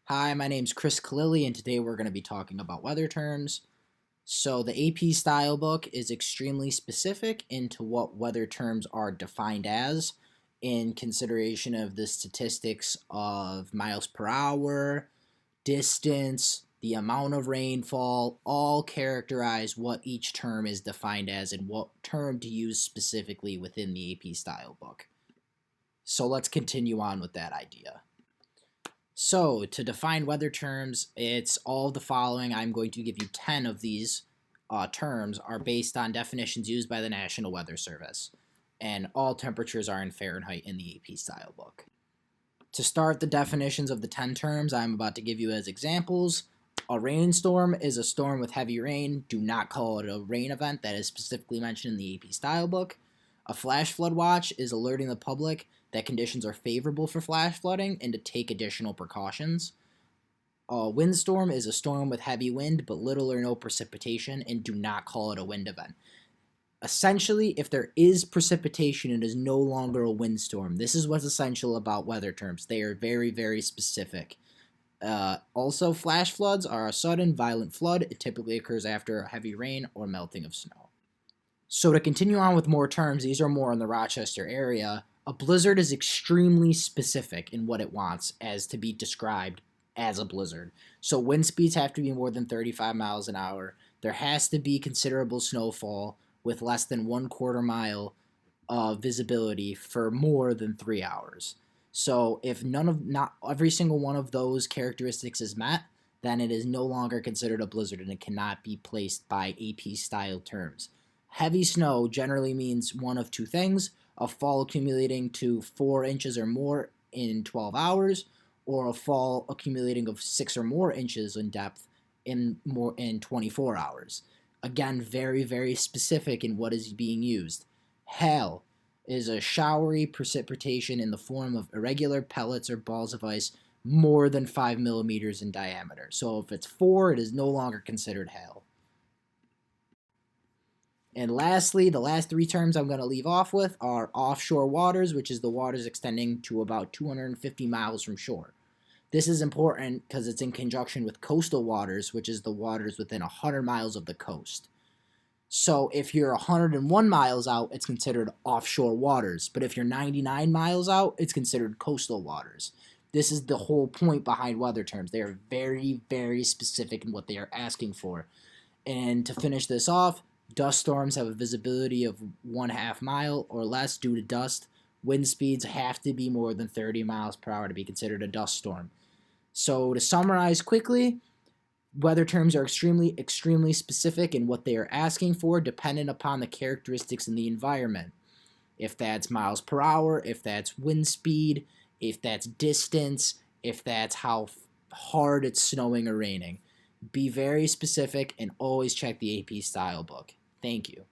Hi, my name's Chris Kalili, and today we're going to be talking about weather terms. So, the AP style book is extremely specific into what weather terms are defined as in consideration of the statistics of miles per hour, distance, the amount of rainfall, all characterize what each term is defined as and what term to use specifically within the AP style book. So, let's continue on with that idea. So, to define weather terms, it's all of the following. I'm going to give you 10 of these terms are based on definitions used by the National Weather Service, and all temperatures are in Fahrenheit in the AP style book. To start the definitions of the 10 terms I'm about to give you as examples, a rainstorm is a storm with heavy rain. Do not call it a rain event that is specifically mentioned in the AP style book. A flash flood watch is alerting the public that conditions are favorable for flash flooding and to take additional precautions. A windstorm is a storm with heavy wind but little or no precipitation, and do not call it a wind event. Essentially, if there is precipitation, it is no longer a windstorm. This is what's essential about weather terms. They are very, very specific. Also, flash floods are a sudden, violent flood. It typically occurs after a heavy rain or melting of snow. So to continue on with more terms, these are more in the Rochester area. A blizzard is extremely specific in what it wants as to be described as a blizzard. So wind speeds have to be more than 35 miles an hour. There has to be considerable snowfall with less than 1/4 mile visibility for more than 3 hours. So if not every single one of those characteristics is met, then it is no longer considered a blizzard and it cannot be placed by AP style terms. Heavy snow generally means one of two things: a fall accumulating to 4 inches or more in 12 hours, or a fall accumulating of 6 or more inches in depth in 24 hours. Again, very, very specific in what is being used. Hail is a showery precipitation in the form of irregular pellets or balls of ice more than 5 millimeters in diameter. So if it's 4, it is no longer considered hail. And lastly, the last three terms I'm going to leave off with are offshore waters, which is the waters extending to about 250 miles from shore. This is important because it's in conjunction with coastal waters, which is the waters within 100 miles of the coast. So if you're 101 miles out, it's considered offshore waters. But if you're 99 miles out, it's considered coastal waters. This is the whole point behind weather terms. They are very, very specific in what they are asking for. And to finish this off, dust storms have a visibility of 1/2 mile or less due to dust. Wind speeds have to be more than 30 miles per hour to be considered a dust storm. So to summarize quickly, weather terms are extremely, extremely specific in what they are asking for, dependent upon the characteristics in the environment. If that's miles per hour, if that's wind speed, if that's distance, if that's how hard it's snowing or raining. Be very specific and always check the AP style book. Thank you.